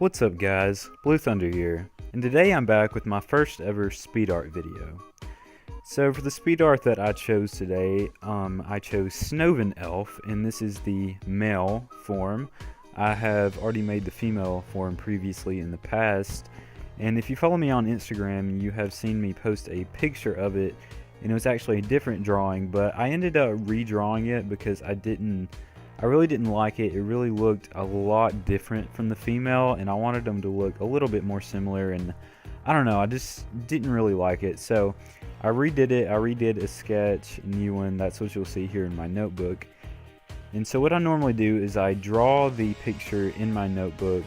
What's up guys, Blue Thunder here, and today I'm back with my first ever speed art video. So for the speed art that I chose today, I chose Snoven Elf, and this is the male form. I have already made the female form previously in the past, and if you follow me on Instagram, you have seen me post a picture of it, and it was actually a different drawing, but I ended up redrawing it because I really didn't like it. It really looked a lot different from the female, and I wanted them to look a little bit more similar, and I don't know, I just didn't really like it. So I redid it. I redid a sketch, a new one. That's what you'll see here in my notebook. And so what I normally do is I draw the picture in my notebook,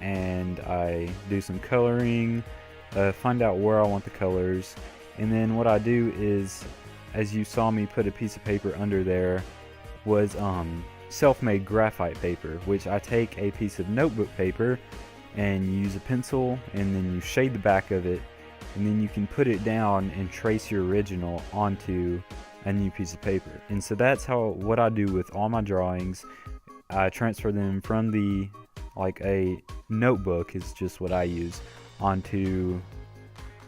and I do some coloring, find out where I want the colors, and then what I do is, as you saw me put a piece of paper under there, was self-made graphite paper, which I take a piece of notebook paper and use a pencil, and then you shade the back of it, and then you can put it down and trace your original onto a new piece of paper. And so that's what I do with all my drawings. I transfer them from a notebook is just what I use, onto,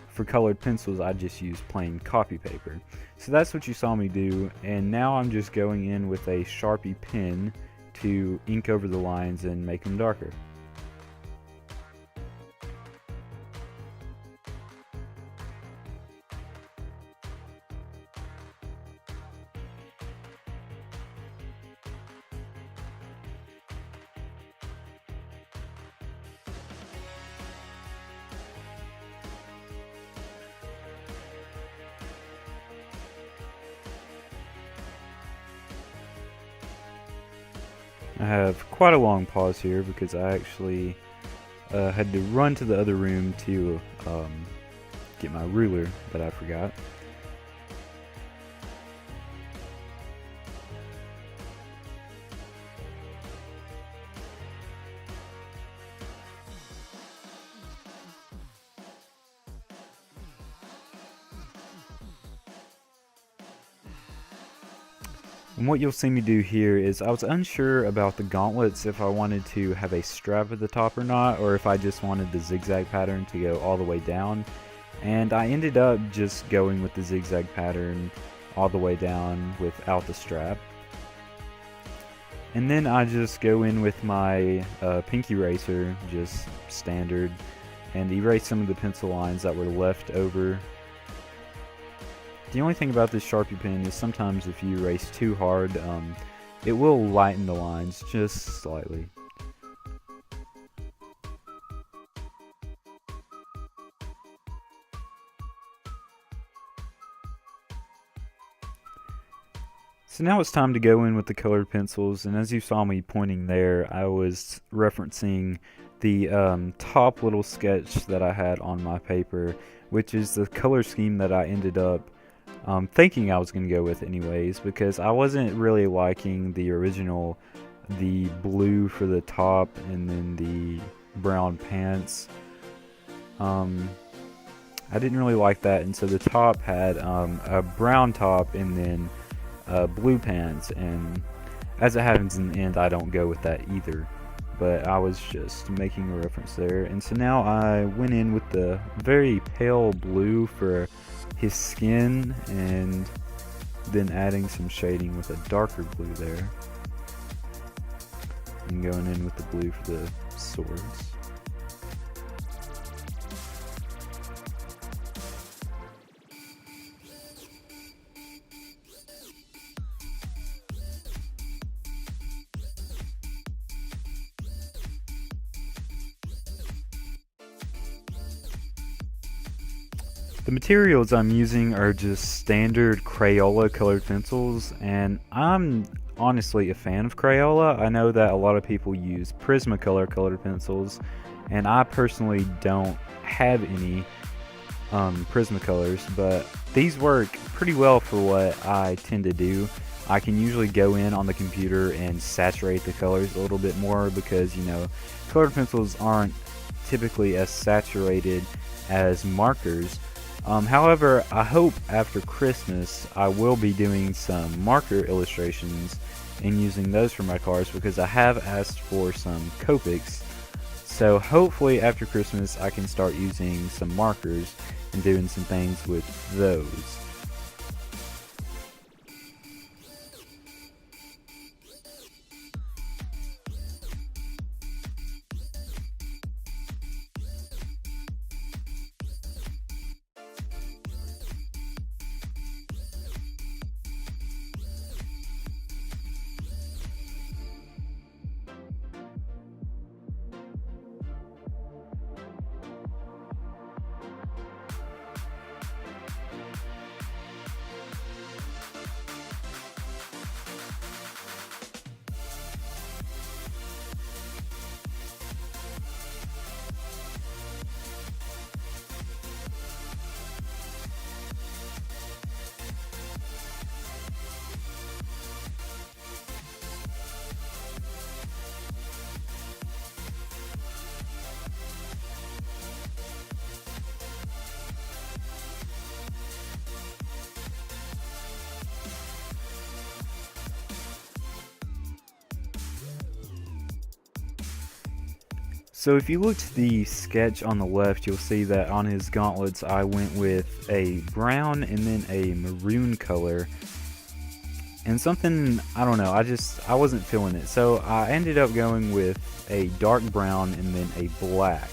for colored pencils I just use plain copy paper. So that's what you saw me do, and now I'm just going in with a Sharpie pen to ink over the lines and make them darker. I have quite a long pause here because I actually had to run to the other room to get my ruler that I forgot. And what you'll see me do here is, I was unsure about the gauntlets, if I wanted to have a strap at the top or not, or if I just wanted the zigzag pattern to go all the way down. And I ended up just going with the zigzag pattern all the way down without the strap. And then I just go in with my pink eraser, just standard, and erase some of the pencil lines that were left over. The only thing about this Sharpie pen is sometimes if you erase too hard, it will lighten the lines just slightly. So now it's time to go in with the colored pencils, and as you saw me pointing there, I was referencing the top little sketch that I had on my paper, which is the color scheme that I ended up thinking I was going to go with anyways, because I wasn't really liking the original, the blue for the top and then the brown pants. I didn't really like that, and so the top had a brown top and then blue pants, and as it happens in the end, I don't go with that either, but I was just making a reference there. And so now I went in with the very pale blue for his skin, and then adding some shading with a darker blue there, and going in with the blue for the swords. The materials I'm using are just standard Crayola colored pencils, and I'm honestly a fan of Crayola. I know that a lot of people use Prismacolor colored pencils, and I personally don't have any Prismacolors, but these work pretty well for what I tend to do. I can usually go in on the computer and saturate the colors a little bit more because, you know, colored pencils aren't typically as saturated as markers. However, I hope after Christmas I will be doing some marker illustrations and using those for my cards, because I have asked for some Copics. So hopefully after Christmas I can start using some markers and doing some things with those. So if you look to the sketch on the left, you'll see that on his gauntlets I went with a brown and then a maroon color. And something, I don't know, I wasn't feeling it. So I ended up going with a dark brown and then a black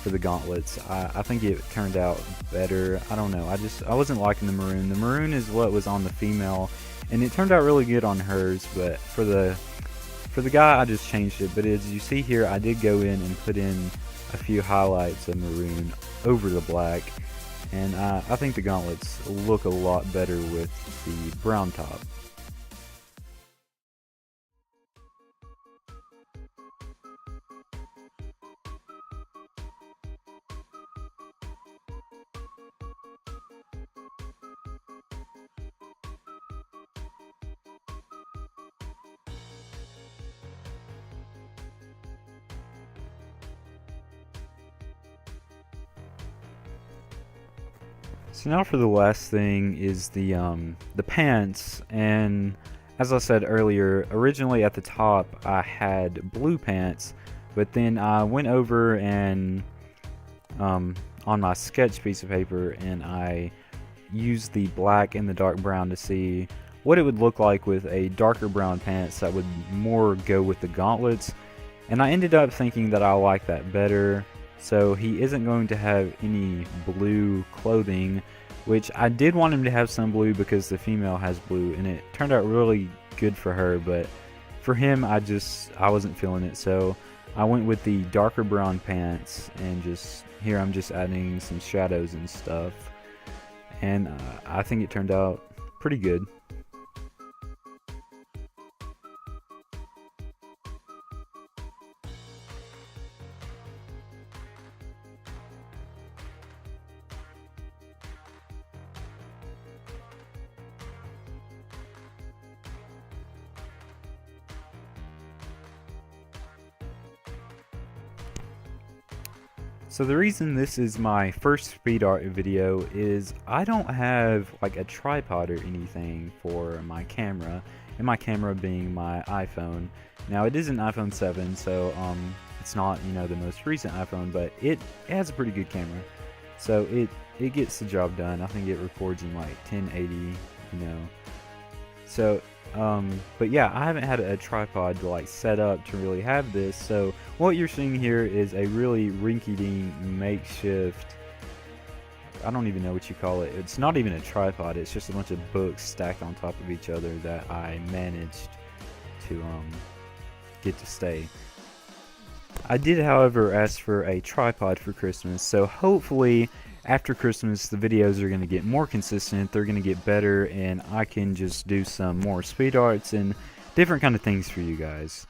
for the gauntlets. I think it turned out better. I don't know, I wasn't liking the maroon. The maroon is what was on the female, and it turned out really good on hers, but for the guy I just changed it. But as you see here, I did go in and put in a few highlights of maroon over the black, and I think the gauntlets look a lot better with the brown top. So now for the last thing is the pants, and as I said earlier, originally at the top I had blue pants, but then I went over and on my sketch piece of paper and I used the black and the dark brown to see what it would look like with a darker brown pants that would more go with the gauntlets, and I ended up thinking that I like that better. So he isn't going to have any blue clothing, which I did want him to have some blue because the female has blue, and it turned out really good for her, but for him I wasn't feeling it. So I went with the darker brown pants, and just here I'm just adding some shadows and stuff, and I think it turned out pretty good. So the reason this is my first speed art video is I don't have like a tripod or anything for my camera, and my camera being my iPhone. Now it is an iPhone 7, so it's not, you know, the most recent iPhone, but it has a pretty good camera, so it gets the job done. I think it records in like 1080, you know. So but yeah, I haven't had a tripod to like set up to really have this. So what you're seeing here is a really rinky-dink makeshift, I don't even know what you call it. It's not even a tripod, it's just a bunch of books stacked on top of each other that I managed to get to stay. I did, however, ask for a tripod for Christmas, so hopefully after Christmas the videos are going to get more consistent, they're going to get better, and I can just do some more speed arts and different kind of things for you guys.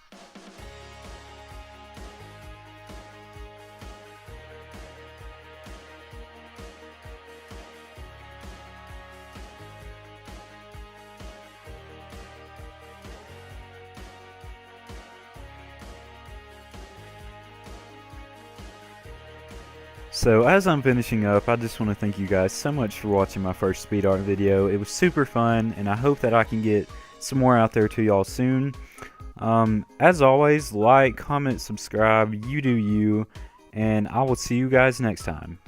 So as I'm finishing up, I just want to thank you guys so much for watching my first speed art video. It was super fun, and I hope that I can get some more out there to y'all soon. As always, like, comment, subscribe, you do you, and I will see you guys next time.